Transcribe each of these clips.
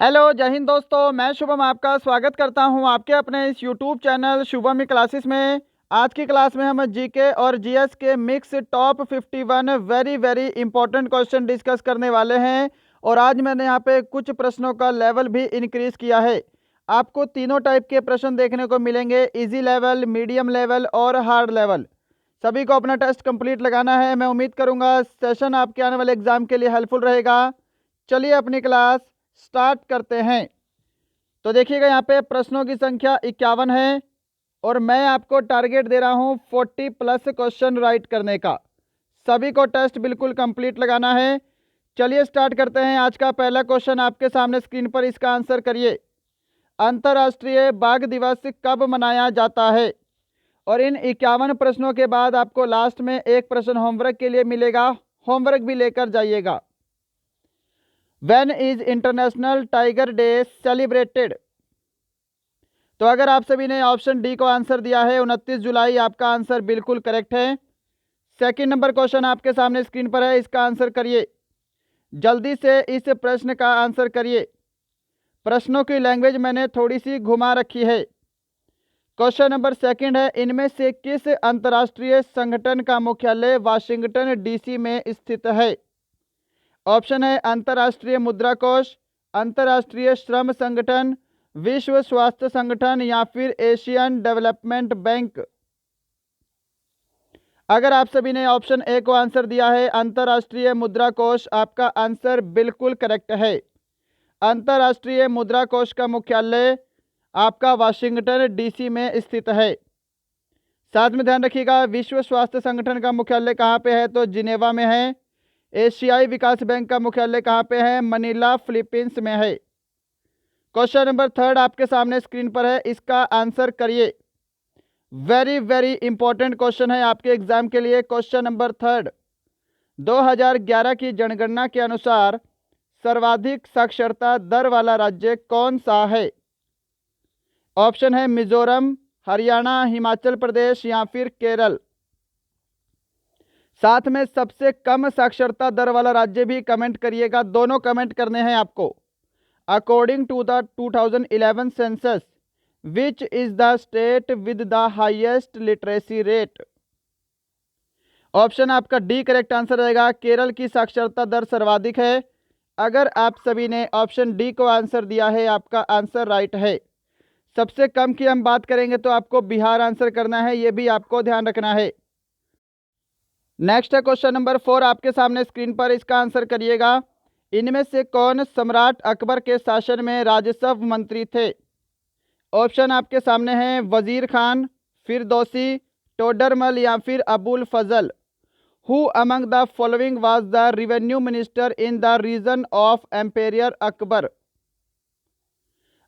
Hello, जय हिंद दोस्तों। मैं शुभम आपका स्वागत करता हूं आपके अपने इस यूट्यूब चैनल शुभम क्लासेस में। आज की क्लास में हम जीके और जीएस के mix top 51 very very important question discuss करने वाले हैं। और आज मैंने यहाँ पे कुछ प्रश्नों का लेवल भी इंक्रीज किया है। आपको तीनों टाइप के प्रश्न देखने को मिलेंगे, इजी लेवल, मीडियम लेवल और हार्ड लेवल। सभी को अपना टेस्ट कंप्लीट लगाना है। मैं उम्मीद करूँगा सेशन आपके आने वाले एग्जाम के लिए हेल्पफुल रहेगा। चलिए अपनी क्लास स्टार्ट करते हैं। तो देखिएगा, यहाँ पे प्रश्नों की संख्या 51 है और मैं आपको टारगेट दे रहा हूँ 40 प्लस क्वेश्चन राइट करने का। सभी को टेस्ट बिल्कुल कंप्लीट लगाना है। चलिए स्टार्ट करते हैं। आज का पहला क्वेश्चन आपके सामने स्क्रीन पर, इसका आंसर करिए। अंतर्राष्ट्रीय बाघ दिवस कब मनाया जाता है? और इन 51 प्रश्नों के बाद आपको लास्ट में एक प्रश्न होमवर्क के लिए मिलेगा, होमवर्क भी लेकर जाइएगा। When is international tiger day celebrated? तो अगर आप सभी ने ऑप्शन डी को आंसर दिया है 29 जुलाई, आपका आंसर बिल्कुल करेक्ट है। सेकंड नंबर क्वेश्चन आपके सामने स्क्रीन पर है, इसका आंसर करिए। जल्दी से इस प्रश्न का आंसर करिए। प्रश्नों की लैंग्वेज मैंने थोड़ी सी घुमा रखी है। क्वेश्चन नंबर सेकंड है, इनमें से किस अंतर्राष्ट्रीय संगठन का मुख्यालय वाशिंगटन डीसी में स्थित है? ऑप्शन है अंतर्राष्ट्रीय मुद्रा कोष, अंतर्राष्ट्रीय श्रम संगठन, विश्व स्वास्थ्य संगठन या फिर एशियन डेवलपमेंट बैंक। अगर आप सभी ने ऑप्शन ए को आंसर दिया है अंतर्राष्ट्रीय मुद्रा कोष, आपका आंसर बिल्कुल करेक्ट है। अंतर्राष्ट्रीय मुद्रा कोष का मुख्यालय आपका वाशिंगटन डीसी में स्थित है। साथ में ध्यान रखिएगा, विश्व स्वास्थ्य संगठन का मुख्यालय कहाँ पे है? तो जिनेवा में है। एशियाई विकास बैंक का मुख्यालय कहाँ पे है? मनीला, फिलीपींस में है। क्वेश्चन नंबर थर्ड आपके सामने स्क्रीन पर है, इसका आंसर करिए। वेरी वेरी इंपॉर्टेंट क्वेश्चन है आपके एग्जाम के लिए। क्वेश्चन नंबर थर्ड, 2011 की जनगणना के अनुसार सर्वाधिक साक्षरता दर वाला राज्य कौन सा है? ऑप्शन है मिजोरम, हरियाणा, हिमाचल प्रदेश या फिर केरल। साथ में सबसे कम साक्षरता दर वाला राज्य भी कमेंट करिएगा, दोनों कमेंट करने हैं आपको। According to the 2011 census, which is the state with the highest literacy rate? Option आपका डी करेक्ट आंसर रहेगा, केरल की साक्षरता दर सर्वाधिक है। अगर आप सभी ने ऑप्शन डी को आंसर दिया है, आपका आंसर राइट है। सबसे कम की हम बात करेंगे तो आपको बिहार आंसर करना है, ये भी आपको ध्यान रखना है। नेक्स्ट है क्वेश्चन नंबर 4 आपके सामने स्क्रीन पर, इसका आंसर करिएगा। इनमें से कौन सम्राट अकबर के शासन में राजस्व मंत्री थे? ऑप्शन आपके सामने हैं वजीर खान, फिरदौसी, टोडरमल या फिर Abul Fazal. Who among the following was the revenue minister in the region of empire Akbar?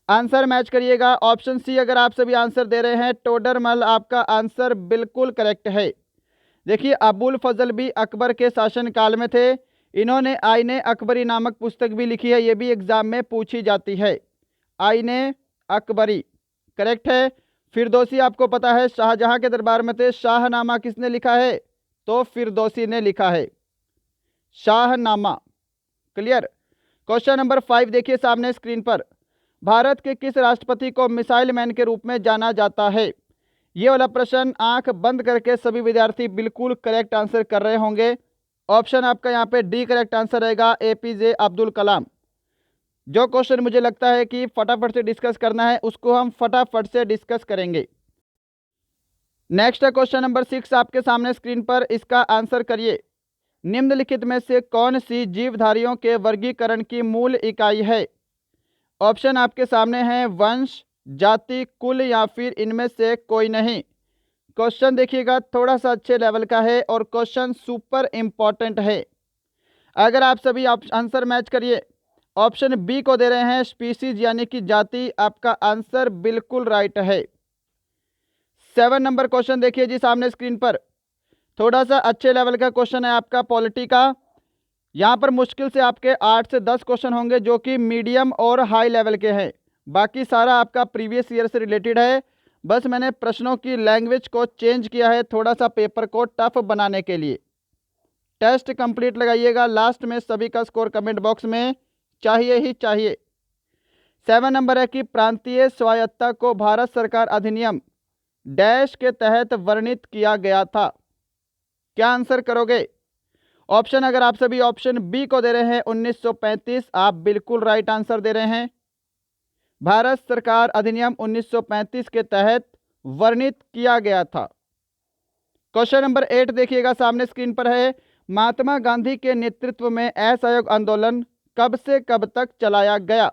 Answer match करिएगा। ऑप्शन सी अगर आप सभी आंसर दे रहे हैं टोडरमल, आपका आंसर बिल्कुल करेक्ट है। देखिए, अबुल फजल भी अकबर के शासनकाल में थे। इन्होंने आईने अकबरी नामक पुस्तक भी लिखी है, ये भी एग्जाम में पूछी जाती है। आईने अकबरी करेक्ट है। फिरदौसी आपको पता है शाहजहां के दरबार में थे। शाहनामा किसने लिखा है? तो फिरदौसी ने लिखा है शाहनामा। क्लियर। क्वेश्चन नंबर 5 देखिए सामने स्क्रीन पर, भारत के किस राष्ट्रपति को मिसाइल मैन के रूप में जाना जाता है? ये वाला प्रश्न आंख बंद करके सभी विद्यार्थी बिल्कुल करेक्ट आंसर कर रहे होंगे। ऑप्शन आपका यहाँ पे डी करेक्ट आंसर रहेगा, एपीजे अब्दुल कलाम। जो क्वेश्चन मुझे लगता है कि फटाफट से डिस्कस करना है, उसको हम फटाफट से डिस्कस करेंगे। नेक्स्ट है क्वेश्चन नंबर 6 आपके सामने स्क्रीन पर, इसका आंसर करिए। निम्नलिखित में से कौन सी जीवधारियों के वर्गीकरण की मूल इकाई है? ऑप्शन आपके सामने हैं वंश, जाति, कुल या फिर इनमें से कोई नहीं। क्वेश्चन देखिएगा थोड़ा सा अच्छे लेवल का है और क्वेश्चन सुपर इंपॉर्टेंट है। अगर आप सभी आंसर मैच करिए, ऑप्शन बी को दे रहे हैं स्पीसीज यानी कि जाति, आपका आंसर बिल्कुल राइट है। 7 नंबर क्वेश्चन देखिए जी सामने स्क्रीन पर, थोड़ा सा अच्छे लेवल का क्वेश्चन है आपका पॉलिटी का। यहाँ पर मुश्किल से आपके 8 से 10 क्वेश्चन होंगे जो कि मीडियम और हाई लेवल के हैं। बाकी सारा आपका प्रीवियस ईयर से रिलेटेड है। बस मैंने प्रश्नों की लैंग्वेज को चेंज किया है थोड़ा सा पेपर को टफ बनाने के लिए। टेस्ट कंप्लीट लगाइएगा, लास्ट में सभी का स्कोर कमेंट बॉक्स में चाहिए ही चाहिए। 7 नंबर है कि प्रांतीय स्वायत्तता को भारत सरकार अधिनियम डैश के तहत वर्णित किया गया था। क्या आंसर करोगे? ऑप्शन अगर आप सभी ऑप्शन बी को दे रहे हैं 1935, आप बिल्कुल राइट आंसर दे रहे हैं। भारत सरकार अधिनियम 1935 के तहत वर्णित किया गया था। क्वेश्चन नंबर 8 देखिएगा, सामने स्क्रीन पर है। महात्मा गांधी के नेतृत्व में असहयोग आंदोलन कब से कब तक चलाया गया?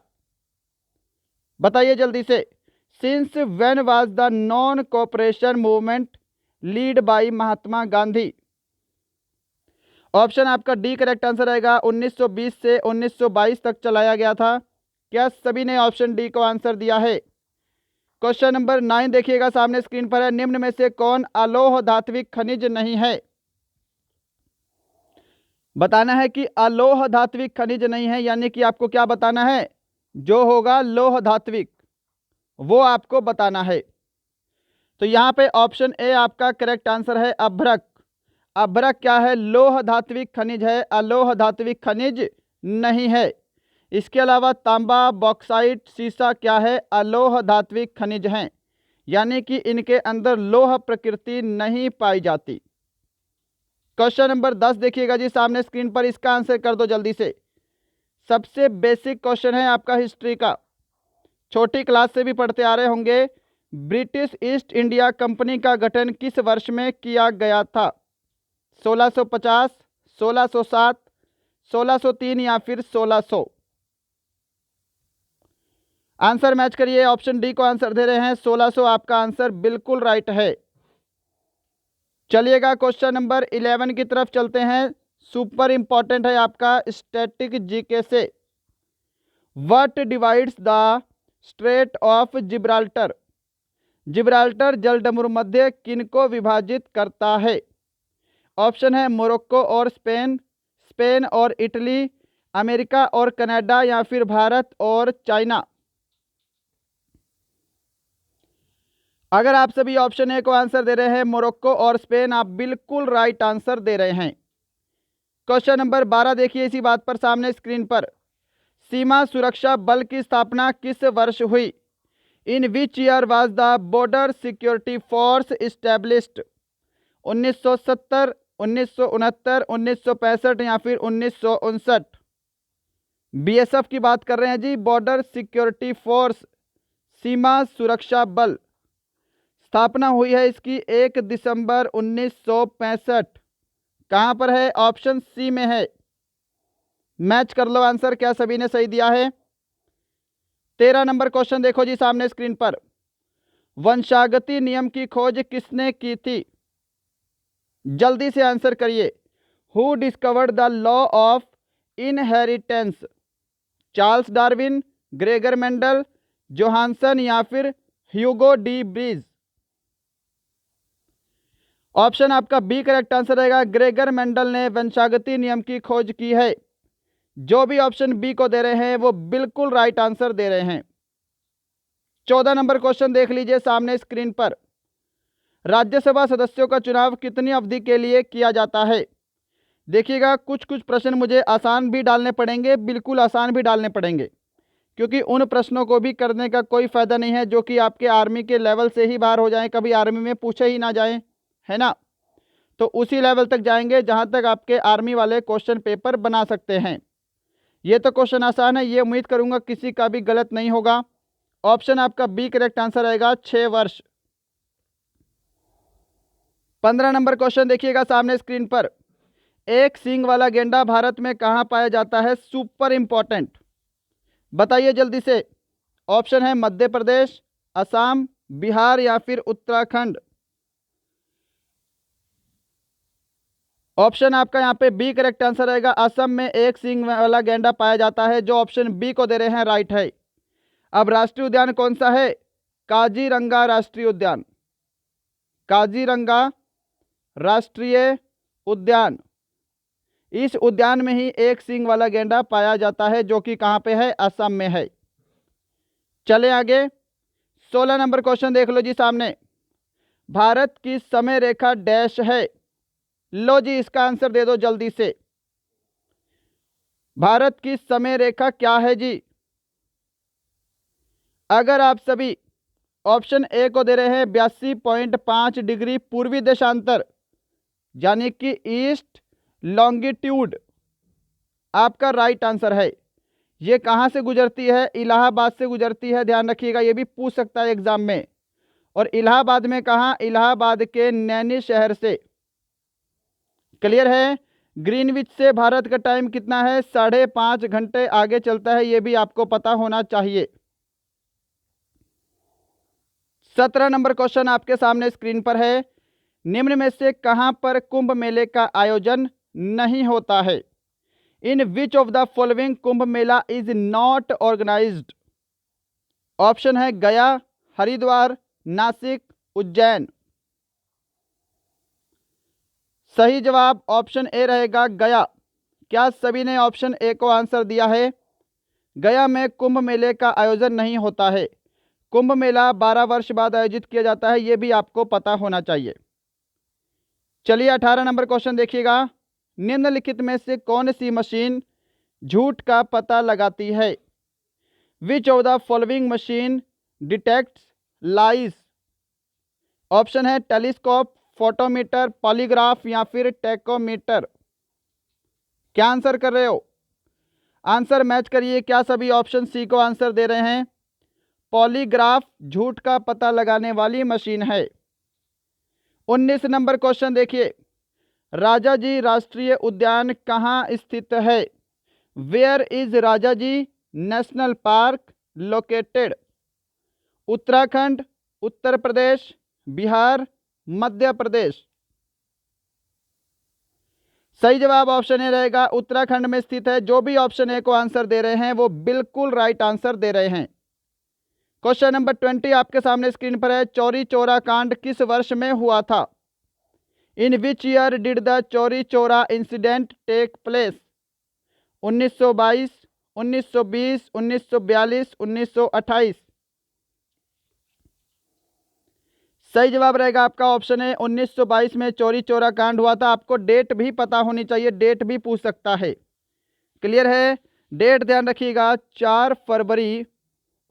बताइए जल्दी से। Since when was the non cooperation movement lead by Mahatma Gandhi? Option आपका डी करेक्ट आंसर रहेगा। 1920 से 1922 तक चलाया गया था। क्या सभी ने ऑप्शन डी को आंसर दिया है? क्वेश्चन नंबर 9 देखिएगा, सामने स्क्रीन पर है। निम्न में से कौन अलोह धात्विक खनिज नहीं है? बताना है कि अलोह धात्विक खनिज नहीं है, यानी कि आपको क्या बताना है? जो होगा लोह धात्विक वो आपको बताना है। तो यहाँ पे ऑप्शन ए आपका करेक्ट आंसर है, अभ्रक। अभ्रक क्या है? लोह धात्विक खनिज है, अलोह धात्विक खनिज नहीं है। इसके अलावा तांबा, बॉक्साइट, सीसा क्या है? अलोह धात्विक खनिज हैं, यानी कि इनके अंदर लोह प्रकृति नहीं पाई जाती। क्वेश्चन नंबर 10 देखिएगा जी, सामने स्क्रीन पर, इसका आंसर कर दो जल्दी से। सबसे बेसिक क्वेश्चन है आपका हिस्ट्री का, छोटी क्लास से भी पढ़ते आ रहे होंगे। ब्रिटिश ईस्ट इंडिया कंपनी का गठन किस वर्ष में किया गया था? 1650, 1607, 1603 या फिर 1600? आंसर मैच करिए। ऑप्शन डी को आंसर दे रहे हैं 1600, आपका आंसर बिल्कुल राइट है। चलिएगा क्वेश्चन नंबर 11 की तरफ चलते हैं। सुपर इंपॉर्टेंट है आपका, स्टैटिक जीके से। What divides the strait of Gibraltar? Gibraltar जलडमरू मध्य किनको विभाजित करता है? ऑप्शन है मोरक्को और स्पेन, स्पेन और इटली, अमेरिका और कनाडा या फिर भारत और चाइना? अगर आप सभी ऑप्शन ए को आंसर दे रहे हैं मोरक्को और स्पेन, आप बिल्कुल राइट आंसर दे रहे हैं। क्वेश्चन नंबर 12 देखिए इसी बात पर, सामने स्क्रीन पर। सीमा सुरक्षा बल की स्थापना किस वर्ष हुई? In which year was the border security force established? 1970, 1969, 1965 या फिर 1959? बीएसएफ की बात कर रहे हैं जी, बॉर्डर सिक्योरिटी फोर्स, सीमा सुरक्षा बल। स्थापना हुई है इसकी 1 दिसंबर 1965। कहां पर है? ऑप्शन सी में है। मैच कर लो आंसर, क्या सभी ने सही दिया है? 13 नंबर क्वेश्चन देखो जी, सामने स्क्रीन पर। वंशागति नियम की खोज किसने की थी? जल्दी से आंसर करिए। Who discovered the law of inheritance? Charles Darwin, Gregor Mendel, Johansson या फिर ह्यूगो डी ब्रीज? ऑप्शन आपका बी करेक्ट आंसर रहेगा। ग्रेगर मेंडल ने वंशागति नियम की खोज की है। जो भी ऑप्शन बी को दे रहे हैं वो बिल्कुल राइट आंसर दे रहे हैं। 14 नंबर क्वेश्चन देख लीजिए सामने स्क्रीन पर। राज्यसभा सदस्यों का चुनाव कितनी अवधि के लिए किया जाता है? देखिएगा, कुछ कुछ प्रश्न मुझे आसान भी डालने पड़ेंगे, बिल्कुल आसान भी डालने पड़ेंगे, क्योंकि उन प्रश्नों को भी करने का कोई फायदा नहीं है जो कि आपके आर्मी के लेवल से ही बाहर हो जाएं, कभी आर्मी में पूछे ही ना जाएं, है ना। तो उसी लेवल तक जाएंगे जहां तक आपके आर्मी वाले क्वेश्चन पेपर बना सकते हैं। ये तो क्वेश्चन आसान है, ये उम्मीद करूंगा किसी का भी गलत नहीं होगा। ऑप्शन आपका बी करेक्ट आंसर आएगा, 6 वर्ष। 15 नंबर क्वेश्चन देखिएगा सामने स्क्रीन पर। एक सींग वाला गेंडा भारत में कहां पाया जाता है? सुपर इंपॉर्टेंट, बताइए जल्दी से। ऑप्शन है मध्य प्रदेश, असम, बिहार या फिर उत्तराखंड? ऑप्शन आपका यहाँ पे बी करेक्ट आंसर रहेगा। असम में एक सींग वाला गेंडा पाया जाता है, जो ऑप्शन बी को दे रहे हैं राइट है। अब राष्ट्रीय उद्यान कौन सा है? काजीरंगा राष्ट्रीय उद्यान। काजीरंगा राष्ट्रीय उद्यान, इस उद्यान में ही एक सींग वाला गेंडा पाया जाता है, जो कि कहाँ पे है? असम में है। चले आगे, 16 नंबर क्वेश्चन देख लो जी सामने। भारत की समय रेखा डैश है? लो जी, इसका आंसर दे दो जल्दी से। भारत की समय रेखा क्या है जी? अगर आप सभी ऑप्शन ए को दे रहे हैं 82.5 डिग्री पूर्वी देशांतर यानी कि ईस्ट लॉन्गिट्यूड आपका राइट आंसर है। ये कहाँ से गुजरती है? इलाहाबाद से गुजरती है, ध्यान रखिएगा, ये भी पूछ सकता है एग्जाम में। और इलाहाबाद में कहाँ? इलाहाबाद के नैनी शहर से। क्लियर है? ग्रीनविच से भारत का टाइम कितना है? 5.5 घंटे आगे चलता है, ये भी आपको पता होना चाहिए। 17 नंबर क्वेश्चन आपके सामने स्क्रीन पर है। निम्न में से कहां पर कुंभ मेले का आयोजन नहीं होता है? In which of the following Kumbh Mela is not organized? Option है गया, हरिद्वार, नासिक, उज्जैन। सही जवाब ऑप्शन ए रहेगा, गया। क्या सभी ने ऑप्शन ए को आंसर दिया है? गया में कुंभ मेले का आयोजन नहीं होता है। कुंभ मेला 12 वर्ष बाद आयोजित किया जाता है, यह भी आपको पता होना चाहिए। चलिए 18 नंबर क्वेश्चन देखिएगा। निम्नलिखित में से कौन सी मशीन झूठ का पता लगाती है? विच of the following machine detects lies? Option है टेलीस्कोप, फोटोमीटर, पॉलीग्राफ या फिर टैकोमीटर। क्या आंसर कर रहे हो? आंसर मैच करिए। क्या सभी ऑप्शन सी को आंसर दे रहे हैं? पॉलीग्राफ झूठ का पता लगाने वाली मशीन है। 19 नंबर क्वेश्चन देखिए। राजाजी राष्ट्रीय उद्यान कहाँ स्थित है? Where is Rajaji national park located? Uttarakhand, Uttar Pradesh, Bihar, Madhya Pradesh. सही जवाब ऑप्शन ए रहेगा, उत्तराखंड में स्थित है। जो भी ऑप्शन ए को आंसर दे रहे हैं वो बिल्कुल राइट आंसर दे रहे हैं। क्वेश्चन नंबर 20 आपके सामने स्क्रीन पर है। चौरी चौरा कांड किस वर्ष में हुआ था? In which year did the Chauri Chaura incident take place? 1922, 1920, 1942, 1928। सही जवाब रहेगा आपका ऑप्शन है 1922 में चौरी चौरा कांड हुआ था। आपको डेट भी पता होनी चाहिए, डेट भी पूछ सकता है। क्लियर है? डेट ध्यान रखिएगा, 4 फरवरी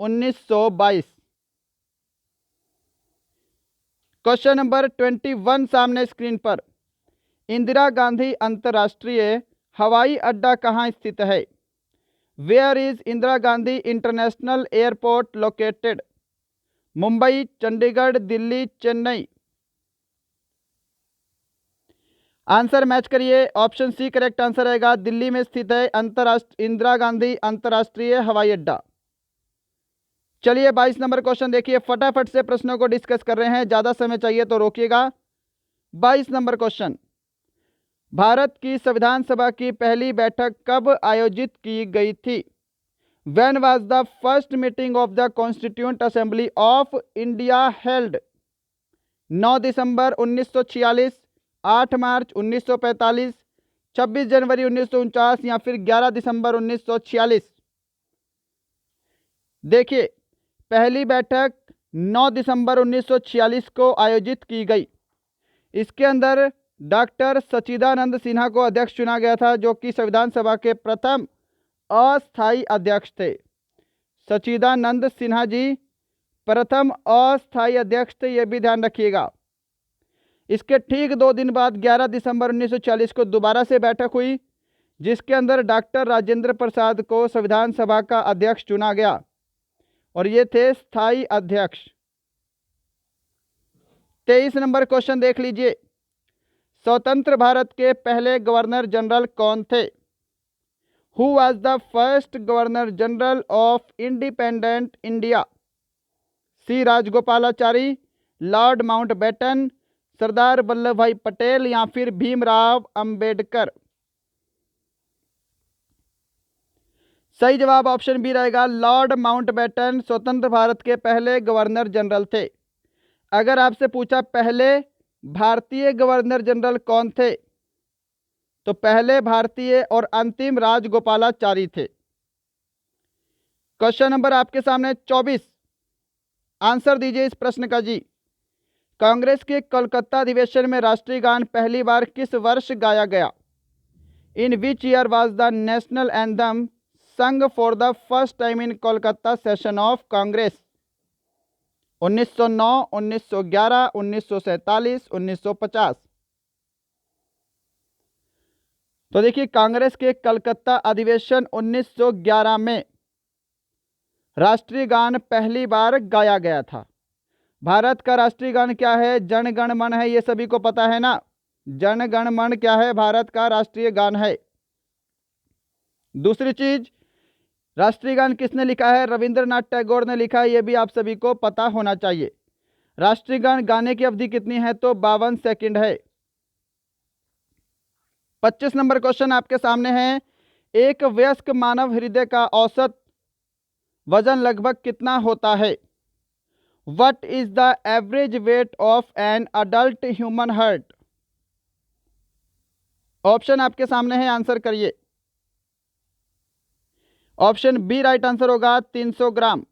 1922। क्वेश्चन नंबर 21 सामने स्क्रीन पर। इंदिरा गांधी अंतर्राष्ट्रीय हवाई अड्डा कहाँ स्थित है? Where is Indira Gandhi international airport located? Mumbai, Chandigarh, Delhi, Chennai. Answer match करिए। ऑप्शन सी करेक्ट आंसर रहेगा, दिल्ली में स्थित है इंदिरा गांधी अंतर्राष्ट्रीय हवाई अड्डा। चलिए 22 नंबर क्वेश्चन देखिए। फटाफट से प्रश्नों को डिस्कस कर रहे हैं, ज्यादा समय चाहिए तो रोकिएगा। 22 नंबर क्वेश्चन। भारत की संविधान सभा की पहली बैठक कब आयोजित की गई थी? When was the first meeting of the Constituent Assembly of India held? 9 दिसंबर 1946, 8 मार्च 1945, 26 जनवरी 1949 या फिर 11 दिसंबर 1946। देखिए, पहली बैठक 9 दिसंबर 1946 को आयोजित की गई। इसके अंदर डॉक्टर सच्चिदानंद सिन्हा को अध्यक्ष चुना गया था, जो कि संविधान सभा के प्रथम अस्थायी अध्यक्ष थे। सच्चिदानंद सिन्हा जी प्रथम अस्थायी अध्यक्ष थे, यह भी ध्यान रखिएगा। इसके ठीक 2 दिन बाद 11 दिसंबर 1940 को दोबारा से बैठक हुई, जिसके अंदर डॉक्टर राजेंद्र प्रसाद को संविधान सभा का अध्यक्ष चुना गया और ये थे स्थायी अध्यक्ष। 23 नंबर क्वेश्चन देख लीजिए। स्वतंत्र भारत के पहले गवर्नर जनरल कौन थे? Who was the first Governor General of Independent India? C Rajagopalachari, lord Mountbatten, Sardar Vallabh Bhai Patel या फिर भीमराव अंबेडकर। सही जवाब ऑप्शन बी रहेगा, लॉर्ड माउंटबेटन स्वतंत्र भारत के पहले गवर्नर जनरल थे। अगर आपसे पूछा पहले भारतीय गवर्नर जनरल कौन थे, तो पहले भारतीय और अंतिम राजगोपालाचारी थे। क्वेश्चन नंबर आपके सामने 24। आंसर दीजिए इस प्रश्न का जी। कांग्रेस के कोलकाता अधिवेशन में राष्ट्रीय गान पहली बार किस वर्ष गाया गया? In which year was the national anthem sung for the first time in Kolkata session of Congress? 1909, 1911, 1947, 1950। तो देखिए, कांग्रेस के कलकत्ता अधिवेशन 1911 में राष्ट्रीय गान पहली बार गाया गया था। भारत का राष्ट्रीय गान क्या है? जन गण मन है, ये सभी को पता है ना। जन गण मन क्या है? भारत का राष्ट्रीय गान है। दूसरी चीज, राष्ट्रीय गान किसने लिखा है? रविंद्रनाथ टैगोर ने लिखा है, ये भी आप सभी को पता होना चाहिए। राष्ट्रीय गान गाने की अवधि कितनी है? तो 52 सेकंड है। 25 नंबर क्वेश्चन आपके सामने है। एक वयस्क मानव हृदय का औसत वजन लगभग कितना होता है? What is the average weight of an adult human heart? Option आपके सामने है, आंसर करिए। ऑप्शन बी राइट आंसर होगा 300 ग्राम।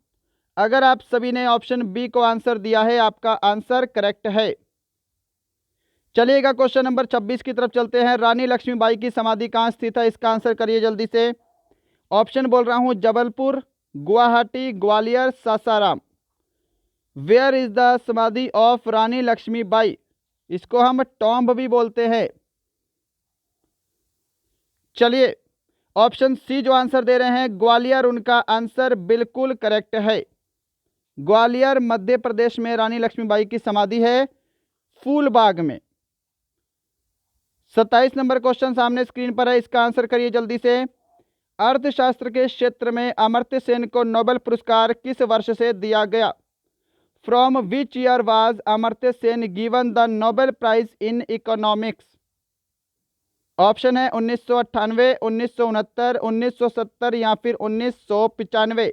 अगर आप सभी ने ऑप्शन बी को आंसर दिया है, आपका आंसर करेक्ट है। चलिएगा क्वेश्चन नंबर 26 की तरफ चलते हैं। रानी लक्ष्मीबाई की समाधि कहाँ स्थित है? इसका आंसर करिए जल्दी से। ऑप्शन बोल रहा हूं, Jabalpur, Guwahati, Gwalior, Sasaram. Where is the samadhi of Rani Lakshmibai? इसको हम टॉम्ब भी बोलते हैं। चलिए, ऑप्शन सी जो आंसर दे रहे हैं, ग्वालियर, उनका आंसर बिल्कुल करेक्ट है। ग्वालियर मध्य प्रदेश में रानी लक्ष्मीबाई की समाधि है, फूलबाग में। 27 नंबर क्वेश्चन सामने स्क्रीन पर है, इसका आंसर करिए जल्दी से। अर्थशास्त्र के क्षेत्र में अमर्त्य सेन को नोबेल पुरस्कार किस वर्ष से दिया गया? From which year was Amartya Sen given the Nobel prize in economics? Option है 1998, 1969, 1970 या फिर 1995।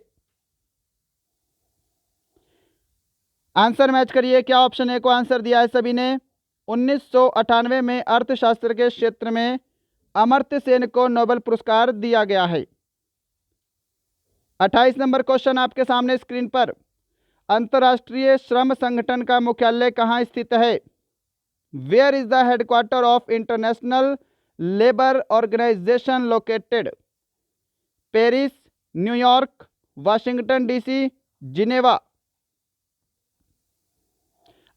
आंसर मैच करिए। क्या ऑप्शन ए को आंसर दिया है सभी ने? 1998 में अर्थशास्त्र के क्षेत्र में अमर्त्य सेन को नोबेल पुरस्कार दिया गया है। 28 नंबर क्वेश्चन आपके सामने स्क्रीन पर। अंतर्राष्ट्रीय श्रम संगठन का मुख्यालय कहाँ स्थित है? Where is the headquarter of international labour organisation located? Paris, New York, Washington DC, Geneva.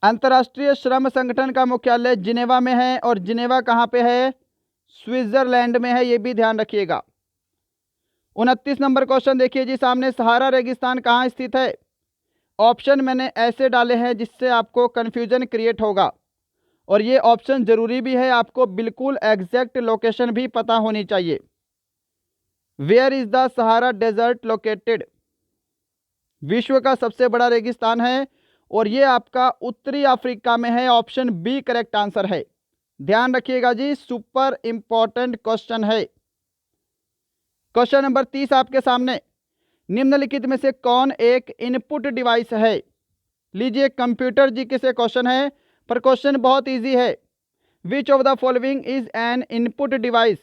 अंतर्राष्ट्रीय श्रम संगठन का मुख्यालय जिनेवा में है, और जिनेवा कहाँ पे है? स्विट्जरलैंड में है, ये भी ध्यान रखिएगा। 29 नंबर क्वेश्चन देखिए जी सामने। सहारा रेगिस्तान कहाँ स्थित है? ऑप्शन मैंने ऐसे डाले हैं जिससे आपको कन्फ्यूजन क्रिएट होगा, और ये ऑप्शन जरूरी भी है, आपको बिल्कुल एग्जैक्ट लोकेशन भी पता होनी चाहिए। Where is the Sahara desert located? विश्व का सबसे बड़ा रेगिस्तान है, और ये आपका उत्तरी अफ्रीका में है। ऑप्शन बी करेक्ट आंसर है। ध्यान रखिएगा जी, सुपर इंपॉर्टेंट क्वेश्चन है। क्वेश्चन नंबर 30 आपके सामने। निम्नलिखित में से कौन एक इनपुट डिवाइस है? लीजिए, कंप्यूटर जी के से क्वेश्चन है, पर क्वेश्चन बहुत इजी है। विच of the following is an input device?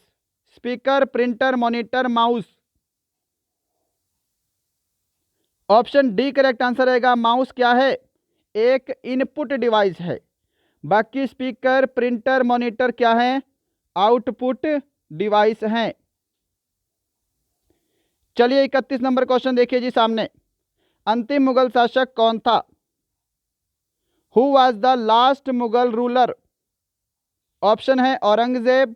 Speaker, printer, monitor, mouse. Option D correct answer रहेगा। माउस क्या है? एक इनपुट डिवाइस है। बाकी स्पीकर, प्रिंटर, मॉनिटर क्या है? आउटपुट डिवाइस हैं। चलिए 31 नंबर क्वेश्चन देखिए जी सामने। अंतिम मुगल शासक कौन था? Who was the last Mughal ruler? Option है औरंगजेब,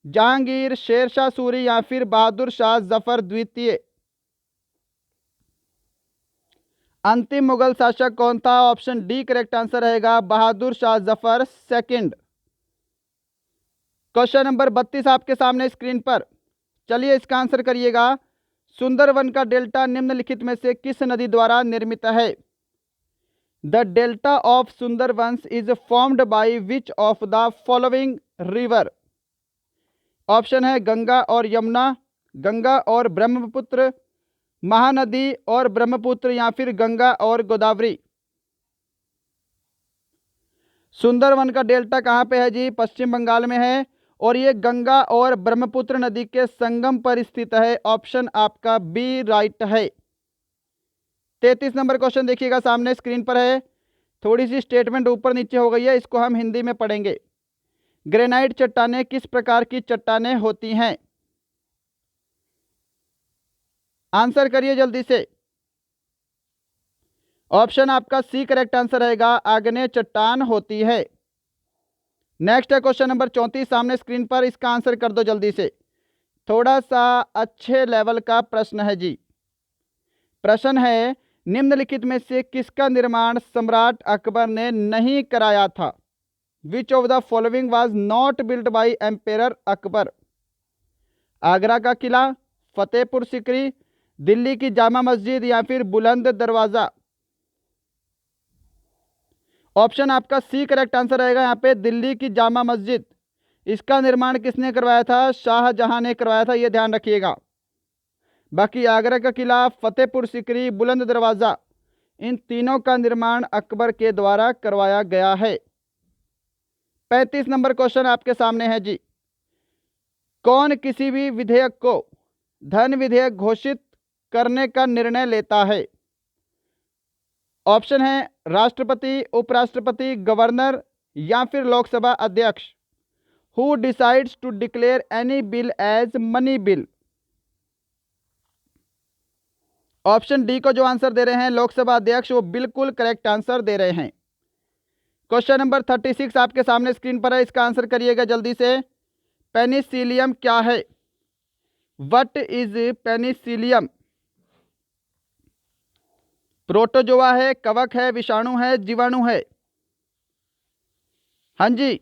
जहांगीर, शेरशाह सूरी या फिर बहादुर शाह जफर द्वितीय। अंतिम मुगल शासक कौन था? ऑप्शन डी करेक्ट आंसर रहेगा, Bahadur Shah Zafar second. Question number 32 आपके सामने स्क्रीन पर। चलिए इसका आंसर करिएगा। सुंदरवन का डेल्टा निम्नलिखित में से किस नदी द्वारा निर्मित है? The delta of Sundarbans is formed by which of the following river? Option है गंगा और यमुना, गंगा और ब्रह्मपुत्र, महानदी और ब्रह्मपुत्र या फिर गंगा और गोदावरी। सुंदरवन का डेल्टा कहाँ पे है जी? पश्चिम बंगाल में है, और ये गंगा और ब्रह्मपुत्र नदी के संगम पर स्थित है। ऑप्शन आपका बी राइट है। 33 नंबर क्वेश्चन देखिएगा सामने स्क्रीन पर है। थोड़ी सी स्टेटमेंट ऊपर नीचे हो गई है, इसको हम हिंदी में पढ़ेंगे। ग्रेनाइट चट्टानें किस प्रकार की चट्टानें होती हैं? आंसर करिए जल्दी से। ऑप्शन आपका सी करेक्ट आंसर रहेगा, आग्नेय चट्टान होती है। नेक्स्ट है क्वेश्चन नंबर 34 सामने स्क्रीन पर, इसका आंसर कर दो जल्दी से। थोड़ा सा अच्छे लेवल का प्रश्न है जी। प्रश्न है, निम्नलिखित में से किसका निर्माण सम्राट अकबर ने नहीं कराया था? विच of the following was not built by emperor Akbar? Agra का किला, फतेहपुर सिकरी, दिल्ली की जामा मस्जिद या फिर बुलंद दरवाजा? ऑप्शन आपका सी करेक्ट आंसर रहेगा यहाँ पे, दिल्ली की जामा मस्जिद। इसका निर्माण किसने करवाया था? शाहजहां ने करवाया था, ये ध्यान रखिएगा। बाकी आगरा का किला, फतेहपुर सिकरी, बुलंद दरवाजा, इन तीनों का निर्माण अकबर के द्वारा करवाया गया है। 35 नंबर क्वेश्चन आपके सामने है जी। कौन किसी भी विधेयक को धन विधेयक घोषित करने का निर्णय लेता है? ऑप्शन है राष्ट्रपति, उपराष्ट्रपति, गवर्नर या फिर लोकसभा अध्यक्ष। Who decides to declare any bill as money bill? Option D को जो आंसर दे रहे हैं लोकसभा अध्यक्ष, वो बिल्कुल करेक्ट आंसर दे रहे हैं। क्वेश्चन नंबर 36 आपके सामने स्क्रीन पर है, इसका आंसर करिएगा जल्दी से। पेनिसिलियम क्या है? What is Penicillium? प्रोटोजोआ है, कवक है, विषाणु है, जीवाणु है? हाँ जी,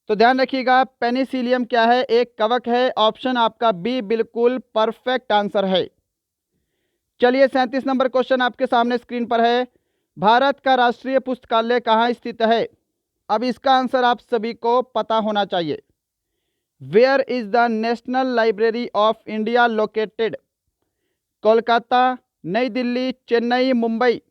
तो ध्यान रखिएगा, पेनिसिलियम क्या है? एक कवक है। ऑप्शन आपका बी बिल्कुल परफेक्ट आंसर है। चलिए 37 नंबर क्वेश्चन आपके सामने स्क्रीन पर है। भारत का राष्ट्रीय पुस्तकालय कहाँ स्थित है? अब इसका आंसर आप सभी को पता होना चाहिए। Where is the national library of India located? Kolkata, New Delhi, Chennai, Mumbai?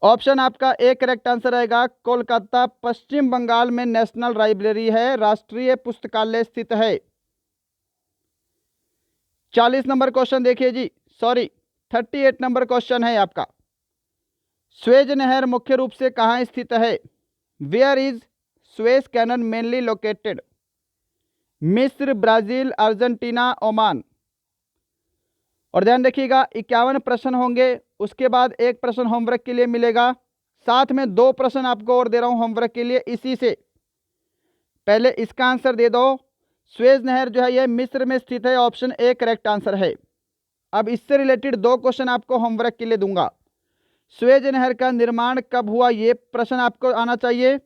Option आपका ए करेक्ट आंसर रहेगा, कोलकाता, पश्चिम बंगाल में नेशनल लाइब्रेरी है, राष्ट्रीय पुस्तकालय स्थित है। 40 नंबर क्वेश्चन देखिए जी, सॉरी 38 नंबर क्वेश्चन है आपका। स्वेज नहर मुख्य रूप से कहाँ स्थित है? Where is Suez canal mainly located? मिस्र, ब्राजील, अर्जेंटीना, ओमान? और ध्यान रखिएगा 51 प्रश्न होंगे, उसके बाद एक प्रश्न होमवर्क के लिए मिलेगा, साथ में 2 प्रश्न आपको और दे रहा हूं होमवर्क के लिए। इसी से पहले इसका आंसर दे दो। स्वेज नहर जो है यह मिस्र में स्थित है, ऑप्शन ए करेक्ट आंसर है। अब इससे रिलेटेड 2 क्वेश्चन आपको होमवर्क के लिए दूंगा। स्वेज नहर का निर्माण कब हुआ, ये प्रश्न आपको आना चाहिए,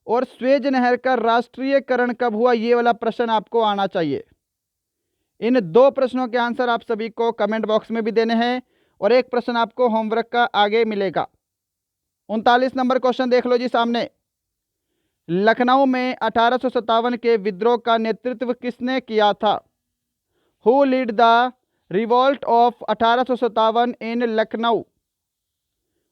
और स्वेज नहर का राष्ट्रीयकरण कब हुआ, ये वाला प्रश्न आपको आना चाहिए। इन 2 प्रश्नों के आंसर आप सभी को कमेंट बॉक्स में भी देने हैं, और एक प्रश्न आपको होमवर्क का आगे मिलेगा। 39 नंबर क्वेश्चन देख लो जी सामने। लखनऊ में 1857 के विद्रोह का नेतृत्व किसने किया था? Who lead the revolt of 1857 in Lucknow?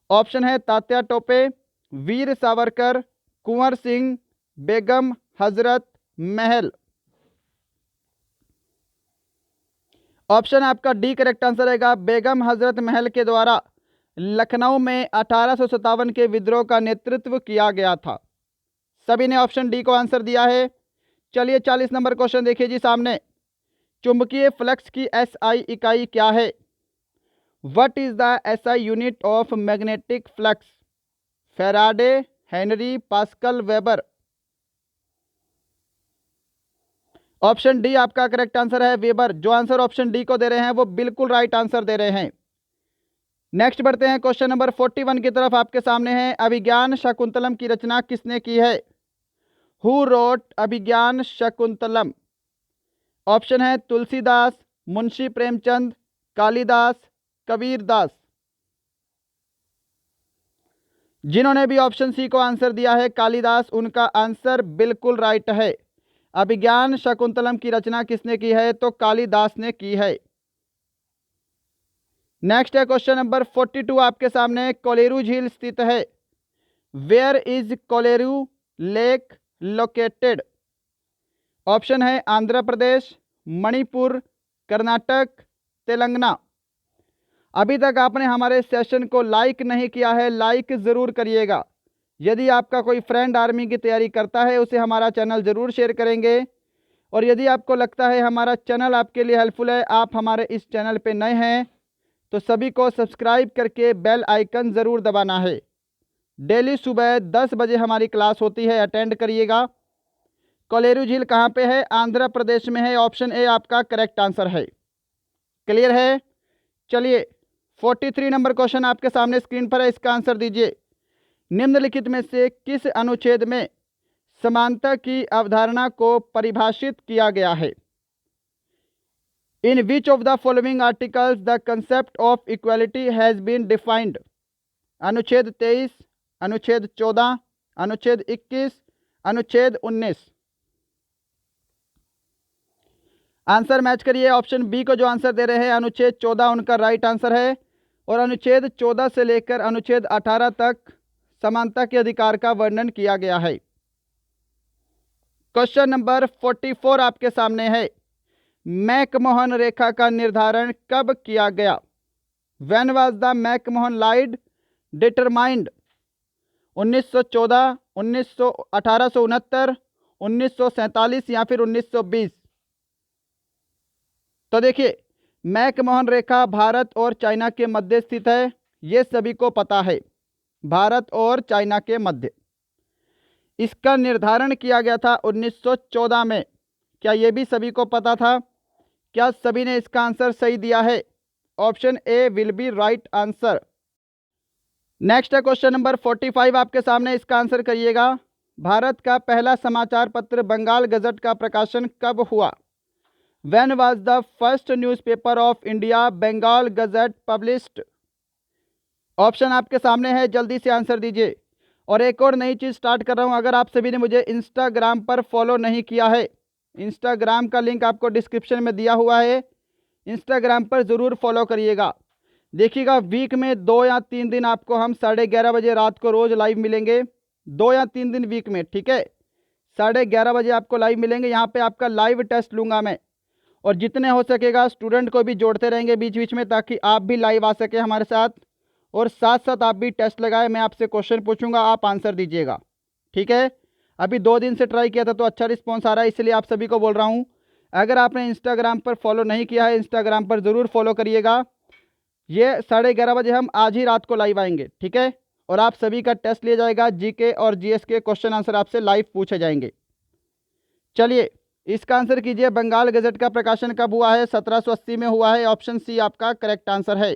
Option है तात्या टोपे, वीर सावरकर, कुंवर सिंह, बेगम हजरत महल? ऑप्शन आपका डी करेक्ट आंसर रहेगा, बेगम हजरत महल के द्वारा लखनऊ में 1857 के विद्रोह का नेतृत्व किया गया था। सभी ने ऑप्शन डी को आंसर दिया है। चलिए 40 नंबर क्वेश्चन देखिए जी सामने। चुंबकीय फ्लक्स की एसआई इकाई क्या है? What is the SI unit of magnetic flux? Faraday, Henry, pascal, weber? Option D आपका करेक्ट आंसर है, वेबर। जो आंसर ऑप्शन डी को दे रहे हैं वो बिल्कुल राइट आंसर दे रहे हैं। नेक्स्ट बढ़ते हैं क्वेश्चन नंबर 41 की तरफ, आपके सामने है। अभिज्ञान शाकुंतलम की रचना किसने की है? Who wrote Abhijnana Shakuntalam? Option है तुलसीदास, मुंशी प्रेमचंद, कालिदास, कबीरदास? जिन्होंने भी ऑप्शन सी को आंसर दिया है कालिदास, उनका आंसर बिल्कुल राइट है। अभिज्ञान शाकुंतलम की रचना किसने की है? तो कालिदास ने की है। नेक्स्ट है क्वेश्चन नंबर 42 आपके सामने। कोलेरू झील स्थित है। Where is Kolleru lake located? Option है आंध्र प्रदेश, मणिपुर, कर्नाटक, तेलंगाना? अभी तक आपने हमारे सेशन को लाइक नहीं किया है, लाइक ज़रूर करिएगा। यदि आपका कोई फ्रेंड आर्मी की तैयारी करता है उसे हमारा चैनल ज़रूर शेयर करेंगे, और यदि आपको लगता है हमारा चैनल आपके लिए हेल्पफुल है, आप हमारे इस चैनल पे नए हैं तो सभी को सब्सक्राइब करके बेल आइकन ज़रूर दबाना है। डेली सुबह 10 बजे हमारी क्लास होती है, अटेंड करिएगा। कोलेरू झील कहाँ पे है? आंध्र प्रदेश में है। ऑप्शन ए आपका करेक्ट आंसर है। क्लियर है? चलिए 43 नंबर क्वेश्चन आपके सामने स्क्रीन पर है, इसका आंसर दीजिए। निम्नलिखित में से किस अनुच्छेद में समानता की अवधारणा को परिभाषित किया गया है? In which of the following articles the concept of equality has been defined? अनुच्छेद 23, अनुच्छेद 14, अनुच्छेद 21, अनुच्छेद 19। आंसर मैच करिए। ऑप्शन बी को जो आंसर दे रहे हैं अनुच्छेद 14 उनका राइट आंसर है, और अनुच्छेद 14 से लेकर अनुच्छेद 18 तक समानता के अधिकार का वर्णन किया गया है। क्वेश्चन नंबर 44 आपके सामने है। मैकमोहन रेखा का निर्धारण कब किया गया? When was the McMahon line determined? 1914, 1869, 1947 या फिर 1920? तो देखिए, मैकमोहन रेखा भारत और चाइना के मध्य स्थित है, ये सभी को पता है, भारत और चाइना के मध्य। इसका निर्धारण किया गया था 1914 में। क्या ये भी सभी को पता था? क्या सभी ने इसका आंसर सही दिया है? Option A will be right answer. Next है क्वेश्चन नंबर 45 आपके सामने, इसका आंसर करिएगा। भारत का पहला समाचार पत्र बंगाल गजट का प्रकाशन कब हुआ? When was the first newspaper of India Bengal Gazette published? Option आपके सामने है, जल्दी से आंसर दीजिए। और एक और नई चीज़ स्टार्ट कर रहा हूं, अगर आप सभी ने मुझे इंस्टाग्राम पर फॉलो नहीं किया है, इंस्टाग्राम का लिंक आपको डिस्क्रिप्शन में दिया हुआ है, इंस्टाग्राम पर ज़रूर फॉलो करिएगा। देखिएगा, वीक में 2 या 3 दिन आपको हम 11:30 बजे रात को रोज़ लाइव मिलेंगे। 2 या 3 दिन वीक में, ठीक है, 11:30 बजे आपको लाइव मिलेंगे। यहाँ पे आपका लाइव टेस्ट लूँगा मैं, और जितने हो सकेगा स्टूडेंट को भी जोड़ते रहेंगे बीच बीच में, ताकि आप भी लाइव आ सके हमारे साथ, और साथ साथ आप भी टेस्ट लगाए। मैं आपसे क्वेश्चन पूछूंगा, आप आंसर दीजिएगा, ठीक है। अभी 2 दिन से ट्राई किया था तो अच्छा रिस्पॉन्स आ रहा है, इसलिए आप सभी को बोल रहा हूँ, अगर आपने इंस्टाग्राम पर फॉलो नहीं किया है, इंस्टाग्राम पर ज़रूर फॉलो करिएगा। ये 11:30 बजे हम आज ही रात को लाइव आएंगे, ठीक है, और आप सभी का टेस्ट लिया जाएगा। जीके और जीएस के क्वेश्चन आंसर आपसे लाइव पूछे जाएंगे। चलिए इसका आंसर कीजिए, बंगाल गजट का प्रकाशन कब हुआ है? 1780 में हुआ है। ऑप्शन सी आपका करेक्ट आंसर है।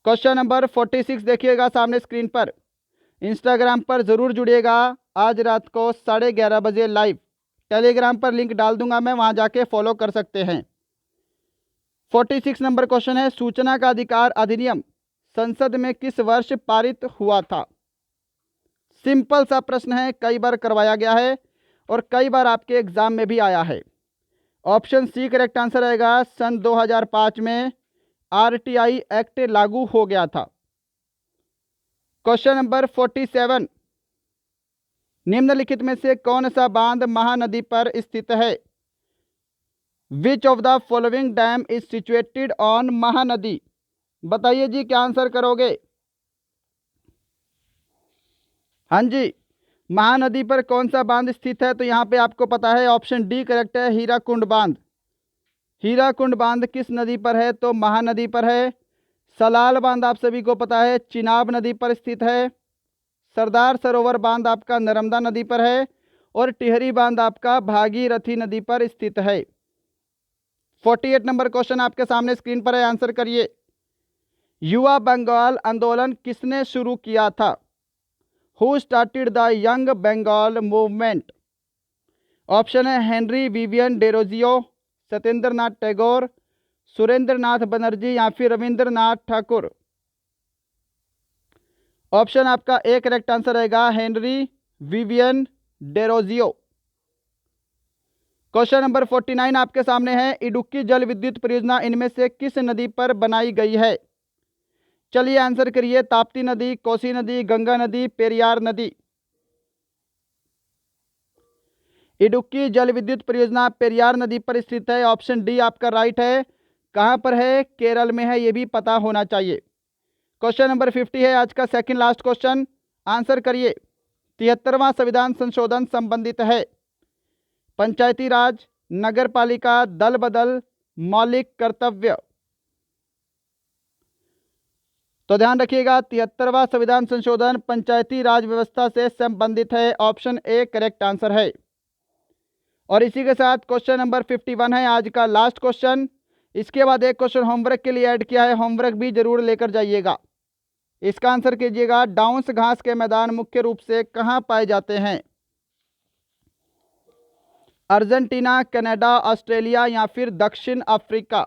क्वेश्चन नंबर 46 देखिएगा सामने स्क्रीन पर। इंस्टाग्राम पर ज़रूर जुड़िएगा, आज रात को 11:30 बजे लाइव। टेलीग्राम पर लिंक डाल दूंगा मैं, वहां जाके फॉलो कर सकते हैं। 46 नंबर क्वेश्चन है, सूचना का अधिकार अधिनियम संसद में किस वर्ष पारित हुआ था? सिंपल सा प्रश्न है, कई बार करवाया गया है और कई बार आपके एग्जाम में भी आया है। ऑप्शन सी करेक्ट आंसर रहेगा। सन 2005 में आरटीआई एक्ट लागू हो गया था। क्वेश्चन नंबर 47, निम्नलिखित में से कौन सा बांध महानदी पर स्थित है? विच of the following dam is situated on Mahanadi? बताइए जी, क्या आंसर करोगे? हाँ जी, महानदी पर कौन सा बांध स्थित है? तो यहाँ पे आपको पता है, ऑप्शन डी करेक्ट है, हीराकुंड बांध। हीराकुंड बांध किस नदी पर है? तो महानदी पर है। सलाल बांध आप सभी को पता है, चिनाब नदी पर स्थित है। सरदार सरोवर बांध आपका नर्मदा नदी पर है, और टिहरी बांध आपका भागीरथी नदी पर स्थित है। 48 नंबर क्वेश्चन आपके सामने स्क्रीन पर है, आंसर करिए। युवा बंगाल आंदोलन किसने शुरू किया था? Who started the young Bengal movement? Option है हेनरी विवियन डेरोजियो, सत्येंद्र नाथ टैगोर, सुरेंद्र नाथ बनर्जी या फिर रविंद्रनाथ ठाकुर। ऑप्शन आपका ए करेक्ट आंसर रहेगा, हेनरी विवियन डेरोजियो। क्वेश्चन नंबर 49 आपके सामने है, इडुक्की जल विद्युत परियोजना इनमें से किस नदी पर बनाई गई है? चलिए आंसर करिए। ताप्ती नदी, कोसी नदी, गंगा नदी, पेरियार नदी? इडुक्की जल विद्युत परियोजना पेरियार नदी पर स्थित है। ऑप्शन डी आपका राइट है। कहां पर है? केरल में है, यह भी पता होना चाहिए। क्वेश्चन नंबर 50 है आज का सेकंड लास्ट क्वेश्चन, आंसर करिए। 73वां संविधान संशोधन संबंधित है पंचायती राज, नगर पालिका, दल बदल, मौलिक कर्तव्य? तो ध्यान रखिएगा 73वां संविधान संशोधन पंचायती राज व्यवस्था से संबंधित है। ऑप्शन ए करेक्ट आंसर है। और इसी के साथ क्वेश्चन नंबर 51 है आज का लास्ट क्वेश्चन। इसके बाद एक क्वेश्चन होमवर्क के लिए ऐड किया है, होमवर्क भी जरूर लेकर जाइएगा। इसका आंसर कीजिएगा, डाउन्स घास के मैदान मुख्य रूप से कहाँ पाए जाते हैं? अर्जेंटीना, कनाडा, ऑस्ट्रेलिया या फिर दक्षिण अफ्रीका।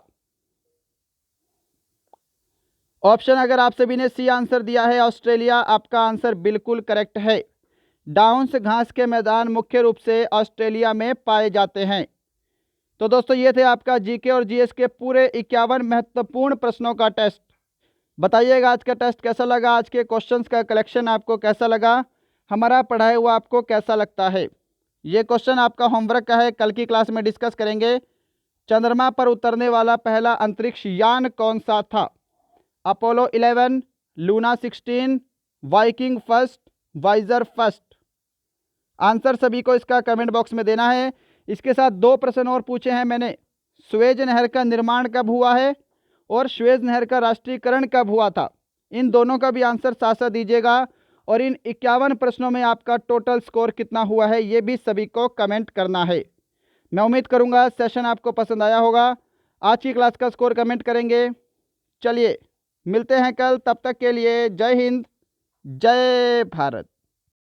ऑप्शन अगर आप सभी ने सी आंसर दिया है ऑस्ट्रेलिया, आपका आंसर बिल्कुल करेक्ट है। डाउन्स घास के मैदान मुख्य रूप से ऑस्ट्रेलिया में पाए जाते हैं। तो दोस्तों ये थे आपका जीके और जीएस के पूरे 51 महत्वपूर्ण प्रश्नों का टेस्ट। बताइएगा आज का टेस्ट कैसा लगा, आज के क्वेश्चंस का कलेक्शन आपको कैसा लगा, हमारा पढ़ाया हुआ आपको कैसा लगता है। ये क्वेश्चन आपका होमवर्क का है, कल की क्लास में डिस्कस करेंगे। चंद्रमा पर उतरने वाला पहला अंतरिक्ष यान कौन सा था? Apollo 11, Luna 16, Viking first, Voyager first. Answer सभी को इसका कमेंट बॉक्स में देना है। इसके साथ 2 प्रश्न और पूछे हैं मैंने। सुएज नहर का निर्माण कब हुआ है और सुएज नहर का राष्ट्रीयकरण कब हुआ था? इन दोनों का भी आंसर साथ साथ दीजिएगा। और इन 51 प्रश्नों में आपका टोटल स्कोर कितना हुआ है ये भी सभी को कमेंट करना है। मैं उम्मीद करूंगा सेशन आपको पसंद आया होगा। आज की क्लास का स्कोर कमेंट करेंगे। चलिए मिलते हैं कल, तब तक के लिए जय हिंद, जय भारत।